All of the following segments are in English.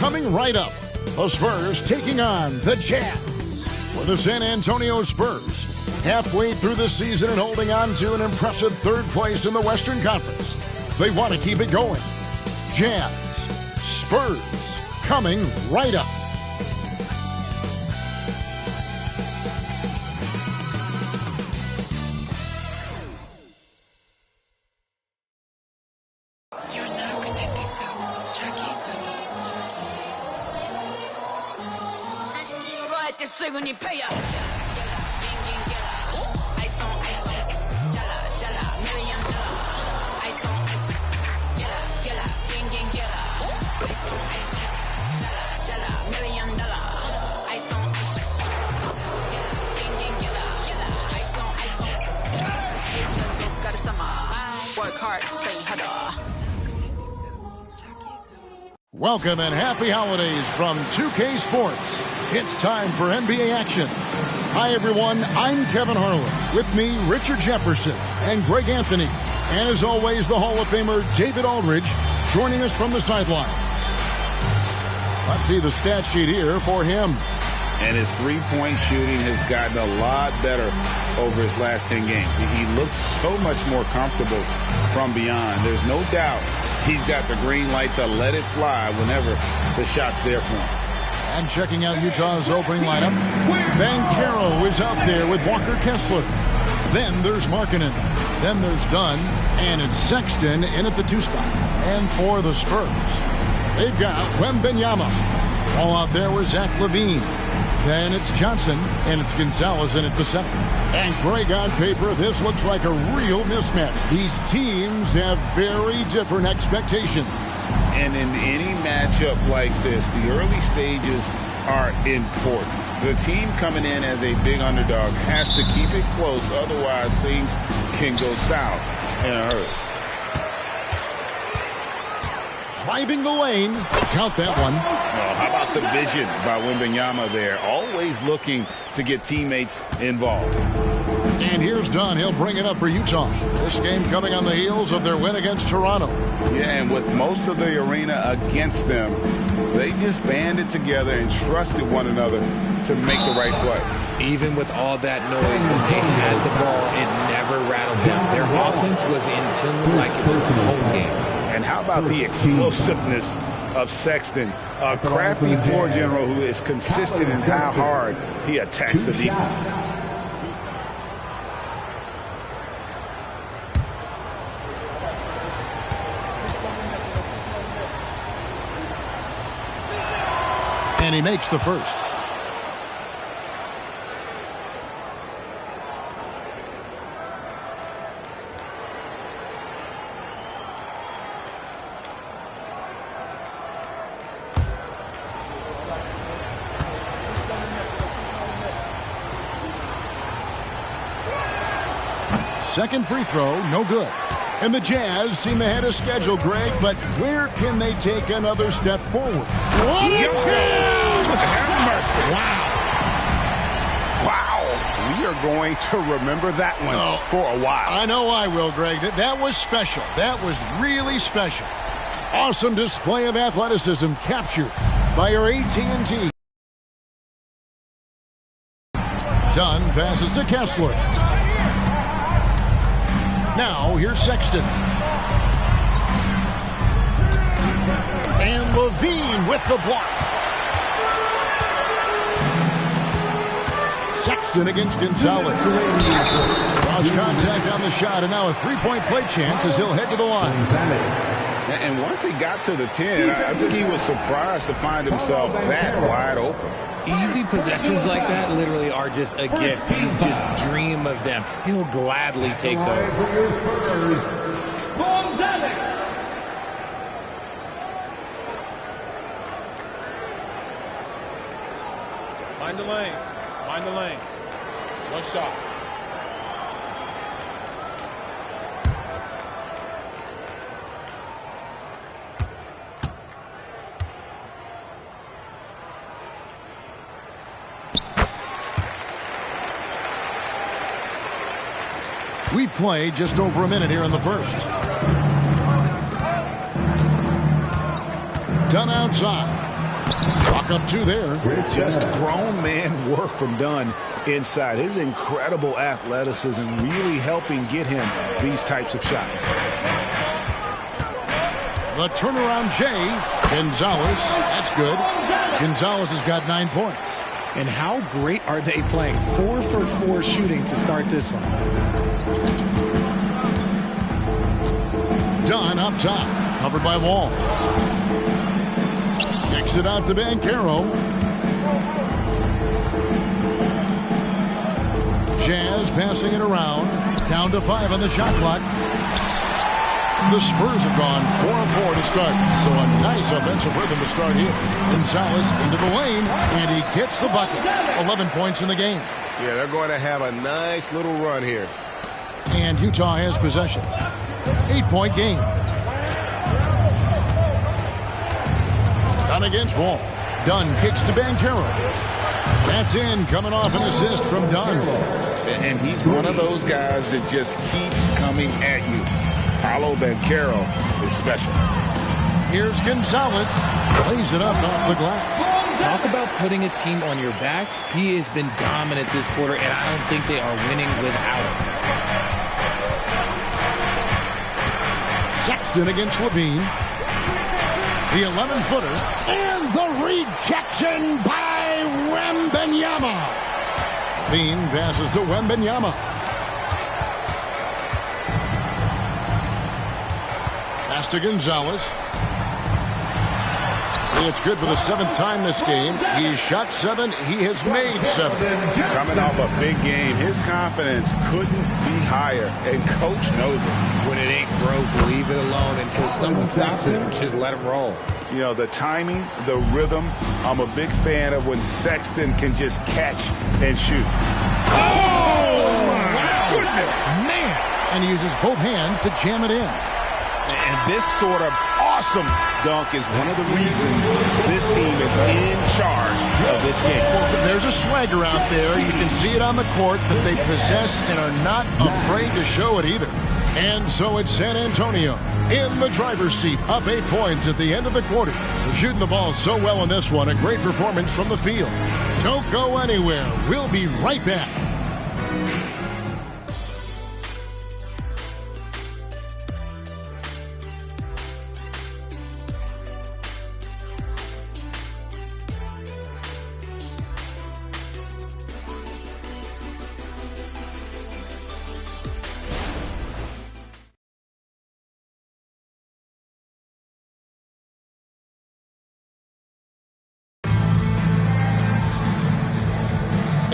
coming right up. The Spurs taking on the Jazz. For the San Antonio Spurs, halfway through the season and holding on to an impressive third place in the Western Conference. They want to keep it going. Jazz, Spurs, coming right up. Welcome and happy holidays from 2K Sports. It's time for NBA action. Hi, everyone. I'm Kevin Harlan. With me, Richard Jefferson and Greg Anthony. And as always, the Hall of Famer David Aldridge joining us from the sidelines. Let's see the stat sheet here for him. And his three-point shooting has gotten a lot better over his last 10 games. He looks so much more comfortable from beyond. There's no doubt he's got the green light to let it fly whenever the shot's there for him. And checking out Utah's opening lineup, Banchero is out there with Walker Kessler. Then there's Markkanen. Then there's Dunn. And it's Sexton in at the 2 spot. And for the Spurs, they've got Wembanyama. All out there with Zach LaVine. Then it's Johnson, and it's Gonzalez in at the 7. And Greg, on paper, this looks like a real mismatch. These teams have very different expectations. And in any matchup like this, the early stages are important. The team coming in as a big underdog has to keep it close, otherwise things can go south in a hurry. Driving the lane. Count that one. Oh, how about the vision by Wembanyama there? Always looking to get teammates involved. And here's Dunn. He'll bring it up for Utah. This game coming on the heels of their win against Toronto. Yeah, and with most of the arena against them, they just banded together and trusted one another to make the right play. Even with all that noise, when they had the ball, it never rattled them. Their offense was in tune like it was a home game. And how about the explosiveness of Sexton, a crafty floor general who is consistent in how hard he attacks the defense. And he makes the first. Second free throw, no good. And the Jazz seem ahead of schedule, Greg, but where can they take another step forward? What a jam! Wow. We are going to remember that one for a while. I know I will, Greg. That was special. That was really special. Awesome display of athleticism captured by your AT&T. Dunn passes to Kessler. Now, here's Sexton. And LaVine with the block. Sexton against Gonzalez. Lost contact on the shot, and now a three-point play chance as he'll head to the line. And once he got to the 10, I think he was surprised to find himself that wide open. Easy possessions like that literally are just a gift. You just dream of them. He'll gladly take those. Mind the lanes. Mind the lanes. One shot. We played just over a minute here in the first. Done outside. Chalk up 2 there. Just grown man work from Dunn inside. His incredible athleticism really helping get him these types of shots. The turnaround Jay. Gonzalez. That's good. Gonzalez has got 9 points. And how great are they playing? 4 for 4 shooting to start this one. Dunn up top. Covered by Wall. Kicks it out to Banchero. Jazz passing it around. Down to 5 on the shot clock. The Spurs have gone 4-4 to start, so a nice offensive rhythm to start here. Gonzalez into the lane, and he gets the bucket. 11 points in the game. Yeah, they're going to have a nice little run here. And Utah has possession. 8-point game. Dunn against Wall. Dunn kicks to Banchero. That's in, coming off an assist from Dunn. And he's one of those guys that just keeps coming at you. Paolo Banchero is special. Here's Gonzalez. Lays it up off the glass. Talk about putting a team on your back. He has been dominant this quarter, and I don't think they are winning without him. Sexton against Levine. The 11-footer. And the rejection by Wembanyama. Levine passes to Wembanyama. Pass to Gonzalez. It's good for the 7th time this game. He shot 7. He has made 7. Coming off a big game, his confidence couldn't be higher, and coach knows it. When it ain't broke, leave it alone until someone stops him. Just let him roll. You know, the timing, the rhythm, I'm a big fan of when Sexton can just catch and shoot. Oh, my goodness. Man. And he uses both hands to jam it in. And this sort of awesome dunk is one of the reasons this team is in charge of this game. Well, there's a swagger out there. You can see it on the court that they possess and are not afraid to show it either. And so it's San Antonio in the driver's seat, up 8 points at the end of the quarter. They're shooting the ball so well in this one. A great performance from the field. Don't go anywhere. We'll be right back.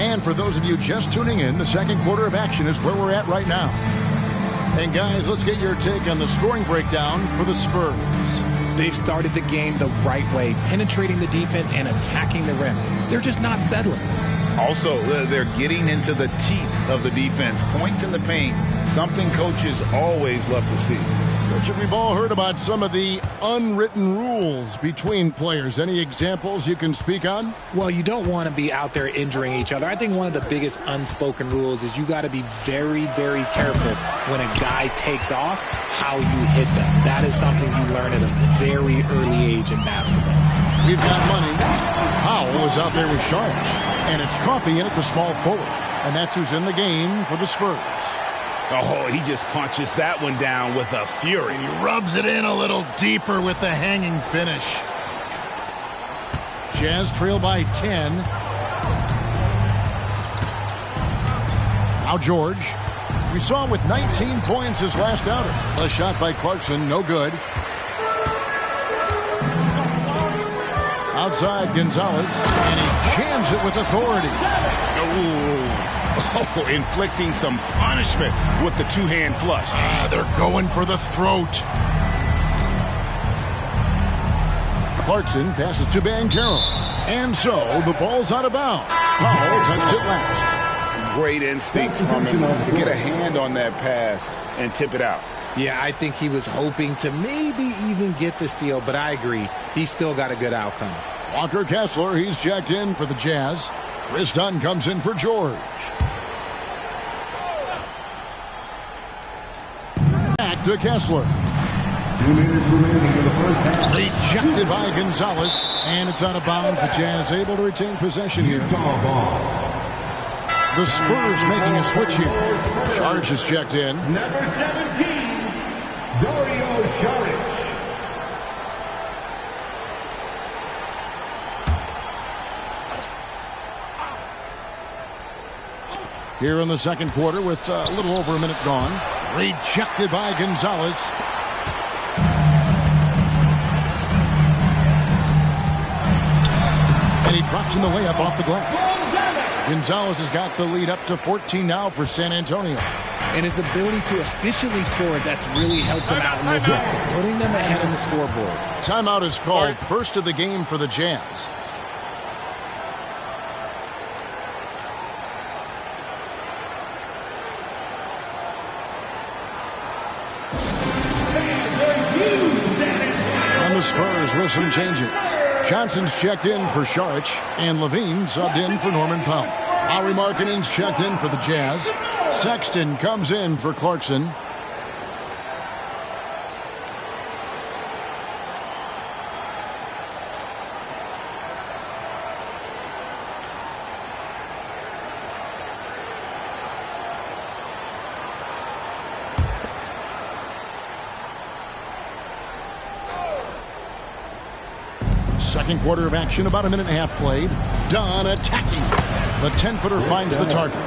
And for those of you just tuning in, the second quarter of action is where we're at right now. And guys, let's get your take on the scoring breakdown for the Spurs. They've started the game the right way, penetrating the defense and attacking the rim. They're just not settling. Also, they're getting into the teeth of the defense. Points in the paint, something coaches always love to see. Richard, we've all heard about some of the unwritten rules between players. Any examples you can speak on? Well, you don't want to be out there injuring each other. I think one of the biggest unspoken rules is you got to be very, very careful when a guy takes off, how you hit them. That is something you learn at a very early age in basketball. We've got money. Powell is out there with Sharks. And it's Coffey in at the small forward. And that's who's in the game for the Spurs. Oh, he just punches that one down with a fury. And he rubs it in a little deeper with the hanging finish. Jazz trail by 10. Now George. We saw him with 19 points his last outing. A shot by Clarkson, no good. Outside Gonzalez, and he jams it with authority. Oh, inflicting some punishment with the two-hand flush. They're going for the throat. Clarkson passes to Banchero. And so the ball's out of bounds. Powell touches it last. Great instincts from him to get a hand on that pass and tip it out. Yeah, I think he was hoping to maybe even get the steal, but I agree. He's still got a good outcome. Walker Kessler, he's checked in for the Jazz. Chris Dunn comes in for George. Back to Kessler. 2 minutes remaining in the first half. Rejected by Gonzalez, and it's out of bounds. The Jazz able to retain possession here. Utah ball. The Spurs making a switch here. Saric is checked in. Number 17, Dario Saric. Here in the second quarter with a little over a minute gone. Rejected by Gonzalez. And he drops in the layup off the glass. Gonzalez has got the lead up to 14 now for San Antonio. And his ability to efficiently score, that's really helped him out in this one, putting them ahead on the scoreboard. Timeout is called. First of the game for the Jazz. And the Spurs with some changes. Johnson's checked in for Saric, and Levine subbed in for Norman Powell. Lauri Markkanen's checked in for the Jazz. Sexton comes in for Clarkson. Second quarter of action, about a minute and a half played. Dunn attacking. The 10-footer finds the target.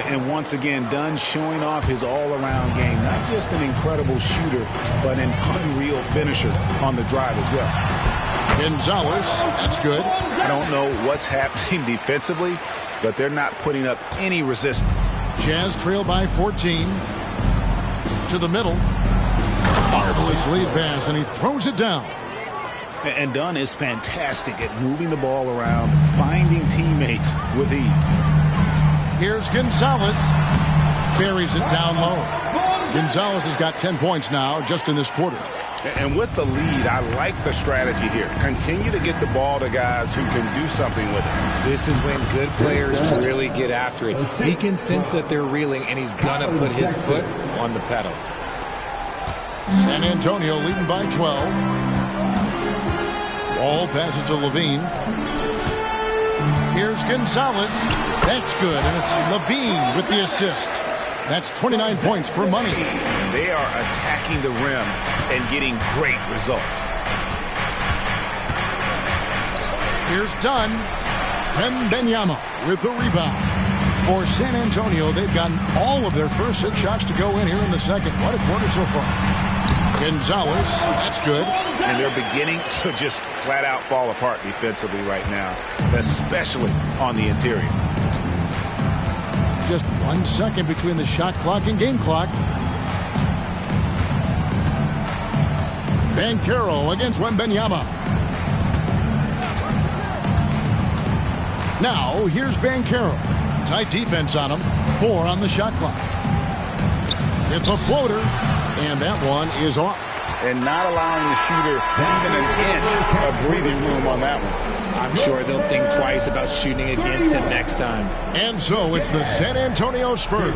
And once again, Dunn showing off his all-around game. Not just an incredible shooter, but an unreal finisher on the drive as well. Gonzalez, that's good. I don't know what's happening defensively, but they're not putting up any resistance. Jazz trail by 14. To the middle. Marvelous lead pass, and he throws it down. And Dunn is fantastic at moving the ball around, finding teammates with ease. Here's Gonzalez. Buries it down low. Gonzalez has got 10 points now just in this quarter. And with the lead, I like the strategy here. Continue to get the ball to guys who can do something with it. This is when good players really get after it. He can sense that they're reeling, and he's going to put his foot on the pedal. San Antonio leading by 12. Ball passes to Levine. Here's Gonzalez. That's good, and it's Levine with the assist. That's 29 points for money. They are attacking the rim and getting great results. Here's Dunn. Wembanyama with the rebound. For San Antonio, they've gotten all of their first 6 shots to go in here in the second. What a quarter so far. Gonzalez, that's good. And they're beginning to just flat out fall apart defensively right now, especially on the interior. Just 1 second between the shot clock and game clock. Banchero against Wembanyama. Now, here's Banchero. Tight defense on him. 4 on the shot clock. It's a floater, and that one is off. And not allowing the shooter even an inch of breathing room on that one. I'm sure they'll think twice about shooting against him next time. And so it's the San Antonio Spurs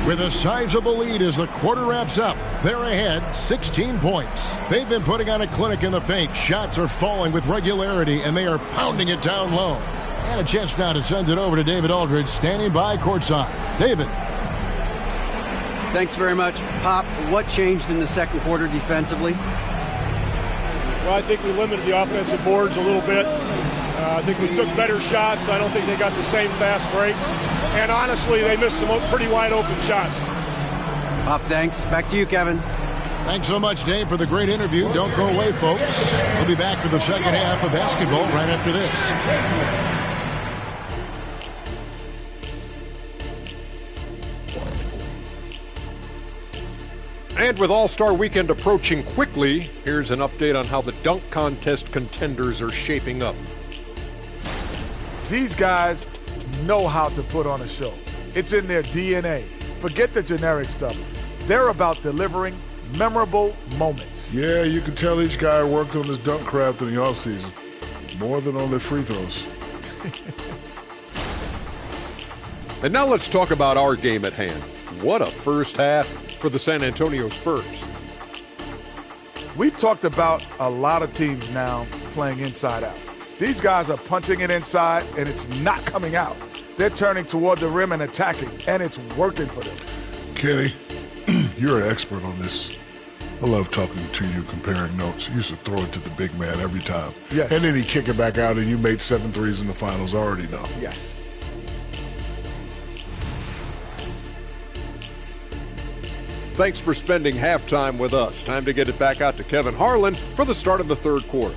with a sizable lead as the quarter wraps up. They're ahead 16 points. They've been putting on a clinic in the paint. Shots are falling with regularity, and they are pounding it down low. And a chance now to send it over to David Aldridge, standing by courtside. David. Thanks very much. Pop, what changed in the second quarter defensively? Well, I think we limited the offensive boards a little bit. I think we took better shots. I don't think they got the same fast breaks. And honestly, they missed some pretty wide open shots. Pop, thanks. Back to you, Kevin. Thanks so much, Dave, for the great interview. Don't go away, folks. We'll be back for the second half of basketball right after this. And with All-Star Weekend approaching quickly, here's an update on how the dunk contest contenders are shaping up. These guys know how to put on a show. It's in their DNA. Forget the generic stuff. They're about delivering memorable moments. Yeah, you can tell each guy worked on his dunk craft in the offseason. More than on their free throws. And now let's talk about our game at hand. What a first half for the San Antonio Spurs. We've talked about a lot of teams now playing inside out. These guys are punching it inside, and it's not coming out. They're turning toward the rim and attacking, and it's working for them. Kenny, you're an expert on this. I love talking to you, comparing notes. You used to throw it to the big man every time. Yes. And then he'd kick it back out, and you made 7 threes in the finals. I already know. Yes. Thanks for spending halftime with us. Time to get it back out to Kevin Harlan for the start of the third quarter.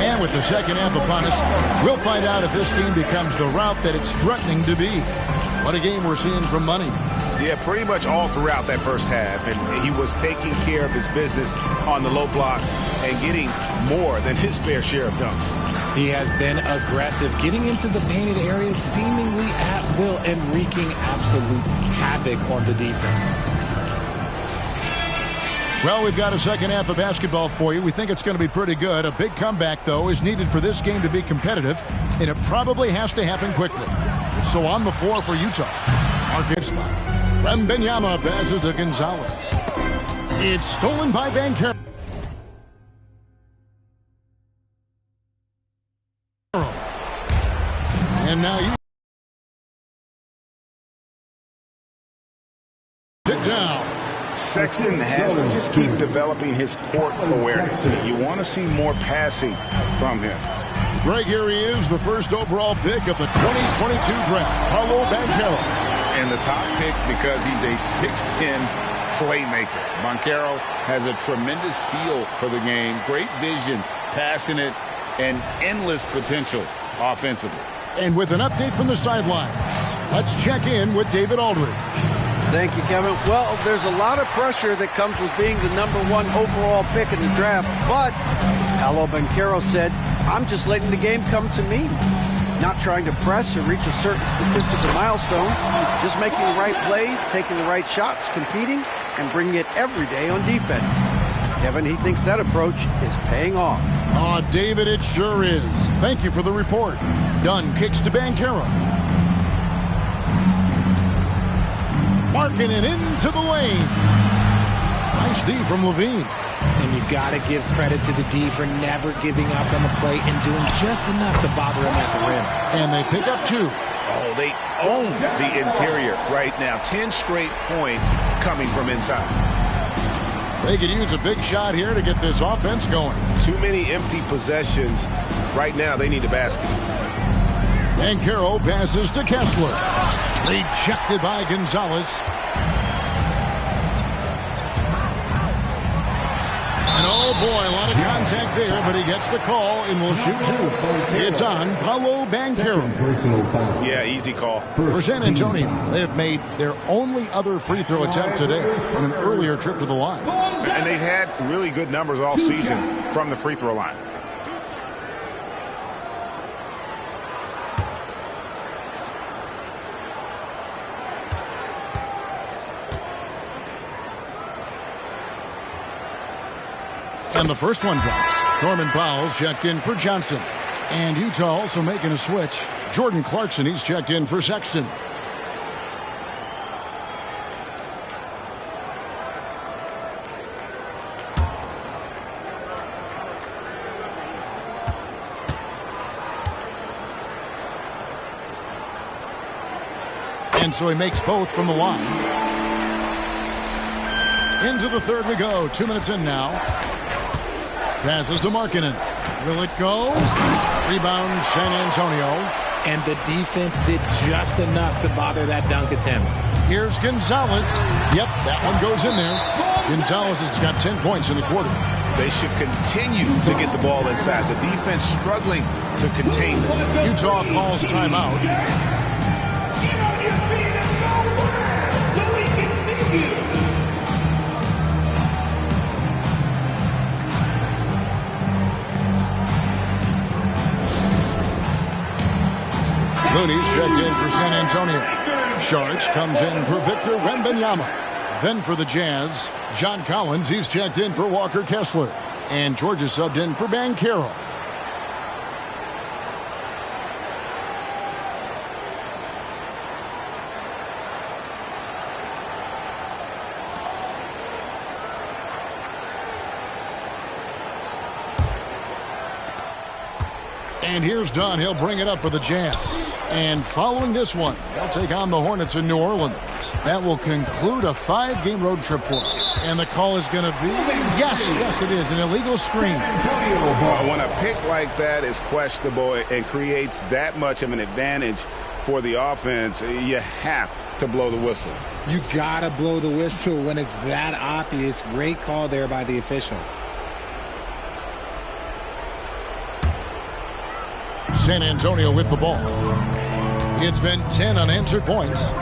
And with the second half upon us, we'll find out if this game becomes the route that it's threatening to be. What a game we're seeing from Money. Yeah, pretty much all throughout that first half. And he was taking care of his business on the low blocks and getting more than his fair share of dunks. He has been aggressive, getting into the painted areas seemingly at will and wreaking absolute havoc on the defense. Well, we've got a second half of basketball for you. We think it's going to be pretty good. A big comeback, though, is needed for this game to be competitive, and it probably has to happen quickly. So on the floor for Utah, Marcus Wembanyama passes to Gonzalez. It's stolen by Banchero. And now you dig down. Sexton has to just keep developing his court awareness. You want to see more passing from him. Greg, here he is, the first overall pick of the 2022 draft, Paolo Banchero. And the top pick because he's a 6'10 playmaker. Banchero has a tremendous feel for the game, great vision, passing it, and endless potential offensively. And with an update from the sidelines, let's check in with David Aldridge. Thank you, Kevin. Well, there's a lot of pressure that comes with being the #1 overall pick in the draft, but Paolo Banchero said, I'm just letting the game come to me. Not trying to press or reach a certain statistical milestone, just making the right plays, taking the right shots, competing, and bringing it every day on defense. Kevin, he thinks that approach is paying off. Oh, David, it sure is. Thank you for the report. Dunn kicks to Banchero. Marking it into the lane. Nice D from Levine. And you got to give credit to the D for never giving up on the play and doing just enough to bother him at the rim. And they pick up 2. Oh, they own the interior right now. 10 straight points coming from inside. They could use a big shot here to get this offense going. Too many empty possessions. Right now, they need a basket. Banchero passes to Kessler. Rejected by Gonzalez. And oh boy, a lot of contact there, but he gets the call and will shoot 2. It's on Paolo Banchero. Yeah, easy call. For San Antonio, they have made their only other free throw attempt today on an earlier trip to the line. And they've had really good numbers all season from the free throw line. And the first one drops. Norman Powell's checked in for Johnson. And Utah also making a switch. Jordan Clarkson, he's checked in for Sexton. And so he makes both from the line. Into the third we go. 2 minutes in now. Passes to Markkanen. Will it go? Rebound San Antonio. And the defense did just enough to bother that dunk attempt. Here's Gonzalez. Yep, that one goes in there. Gonzalez has got 10 points in the quarter. They should continue to get the ball inside. The defense struggling to contain them. Utah calls timeout. Looney's checked in for San Antonio. Sharks comes in for Victor Wembanyama. Then for the Jazz, John Collins, he's checked in for Walker Kessler. And George is subbed in for Banchero. And here's Dunn. He'll bring it up for the Jazz. And following this one, they'll take on the Hornets in New Orleans. That will conclude a 5-game road trip for them. And the call is going to be, yes, it is, an illegal screen. When a pick like that is questionable and creates that much of an advantage for the offense, you have to blow the whistle. You got to blow the whistle when it's that obvious. Great call there by the official. San Antonio with the ball. It's been 10 unanswered points.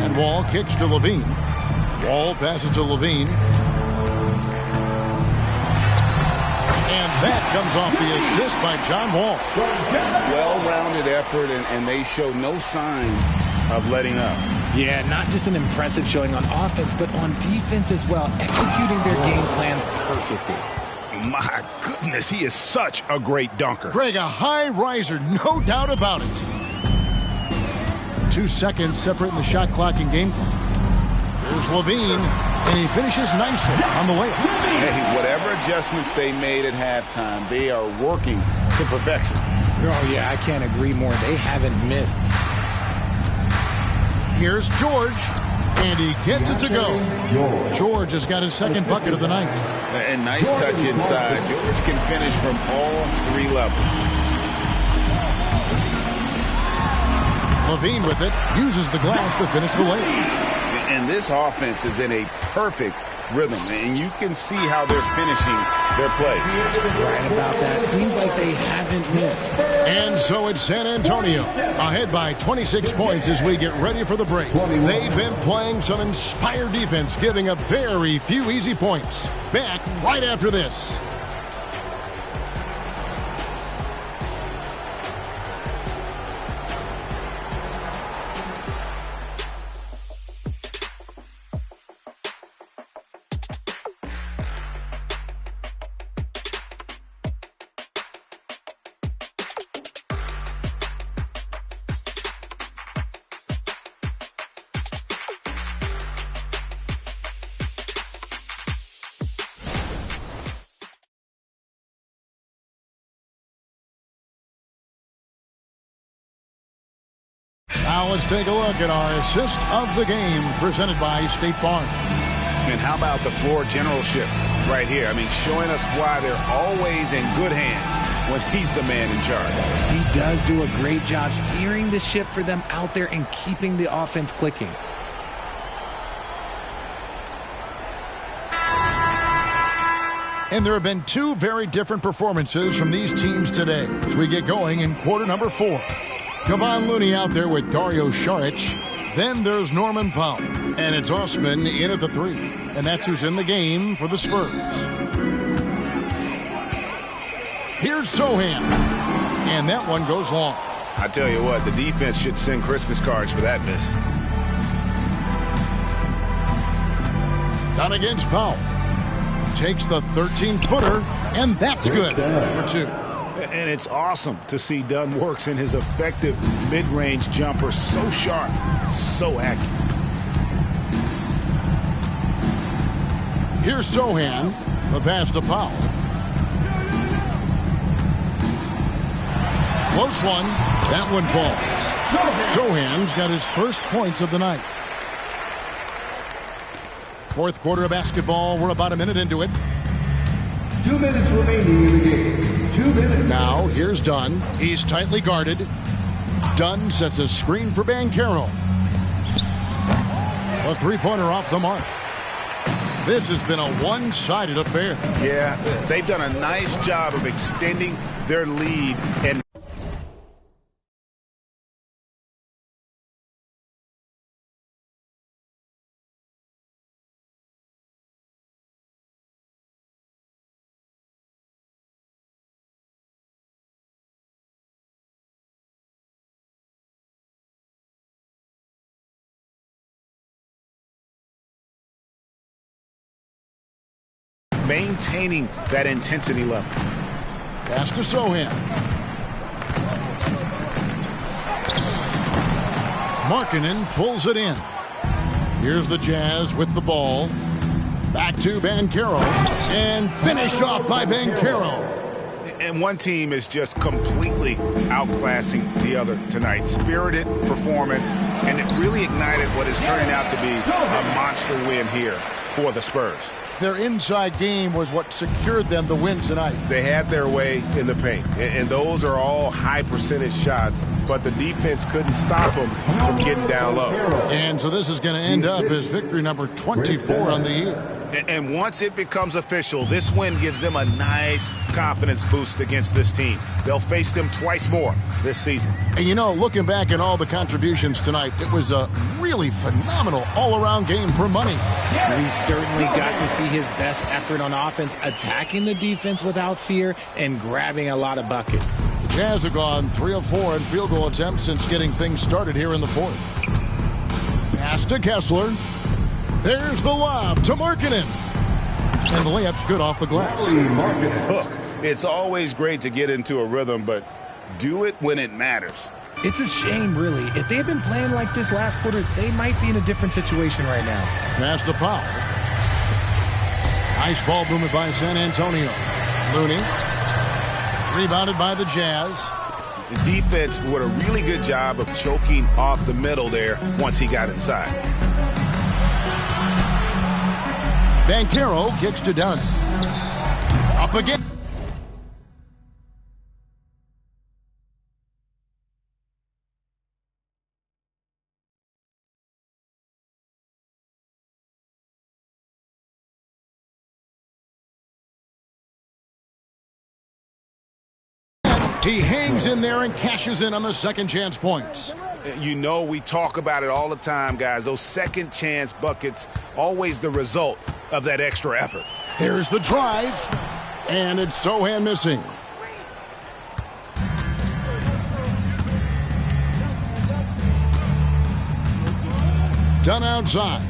And Wall kicks to Levine. Wall passes to Levine. And that comes off the assist by John Wall. Well-rounded effort, and they show no signs of letting up. Yeah, not just an impressive showing on offense, but on defense as well, executing their game plan perfectly. My goodness, he is such a great dunker. Greg, a high riser, no doubt about it. 2 seconds separating the shot clock and game clock. Here's Levine, and he finishes nicely on the layup. Hey, whatever adjustments they made at halftime, they are working to perfection. Oh, yeah, I can't agree more. They haven't missed. Here's George, and he gets it to go. George has got his second bucket of the night. And nice touch inside. George can finish from all 3 levels. Levine with it, uses the glass to finish the layup. And this offense is in a perfect rhythm, and you can see how they're finishing their play. Right about that. Seems like they haven't missed. And so it's San Antonio, ahead by 26 points as we get ready for the break. They've been playing some inspired defense, giving up very few easy points. Back right after this. Now let's take a look at our assist of the game presented by State Farm. And how about the floor generalship right here? I mean, showing us why they're always in good hands when he's the man in charge. He does do a great job steering the ship for them out there and keeping the offense clicking. And there have been 2 very different performances from these teams today as we get going in quarter number 4. Kevon Looney out there with Dario Saric. Then there's Norman Powell. And it's Osman in at the 3. And that's who's in the game for the Spurs. Here's Sohan. And that one goes long. I tell you what, the defense should send Christmas cards for that miss. Down against Powell. Takes the 13-footer, and that's good for 2. And it's awesome to see Dunn works in his effective mid-range jumper. So sharp, so accurate. Here's Sohan. The pass to Powell. Floats one. That one falls. Sohan's got his first points of the night. Fourth quarter of basketball. We're about a minute into it. 2 minutes remaining in the game. 2 minutes. Now, here's Dunn. He's tightly guarded. Dunn sets a screen for Banchero. A 3-pointer off the mark. This has been a one-sided affair. Yeah, they've done a nice job of extending their lead and maintaining that intensity level. Pass to Sohan. Markkanen pulls it in. Here's the Jazz with the ball. Back to Banchero. And finished off by Banchero. And one team is just completely outclassing the other tonight. Spirited performance, and it really ignited what is turning out to be a monster win here for the Spurs. Their inside game was what secured them the win tonight. They had their way in the paint, and those are all high-percentage shots, but the defense couldn't stop them from getting down low. And so this is going to end up as victory number 24 on the year. And once it becomes official, this win gives them a nice confidence boost against this team. They'll face them twice more this season. And you know, looking back at all the contributions tonight, it was a really phenomenal all-around game for money. We certainly got to see his best effort on offense, attacking the defense without fear and grabbing a lot of buckets. The Jazz have gone 3 of 4 in field goal attempts since getting things started here in the fourth. Pass to Kessler. There's the lob to Markkanen. And the layup's good off the glass. Look, it's always great to get into a rhythm, but do it when it matters. It's a shame, really. If they had been playing like this last quarter, they might be in a different situation right now. Pass to Powell. Nice ball movement by San Antonio. Looney. Rebounded by the Jazz. The defense did a really good job of choking off the middle there once he got inside. Banchero kicks to Dunn. Up again. He hangs in there and cashes in on the second chance points. You know, we talk about it all the time, guys. Those second chance buckets, always the result of that extra effort. Here's the drive, and it's Sohan missing. Done outside.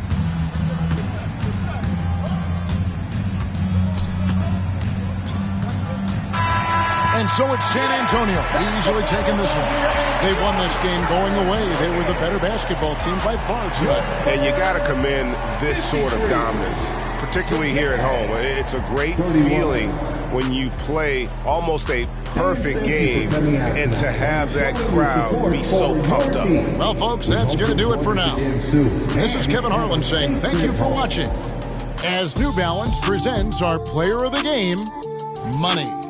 And so it's San Antonio easily taking this one. They won this game going away. They were the better basketball team by far tonight. And you got to commend this sort of dominance, particularly here at home. It's a great feeling when you play almost a perfect game and to have that crowd be so pumped up. Well, folks, that's going to do it for now. This is Kevin Harlan saying thank you for watching as New Balance presents our player of the game, Money.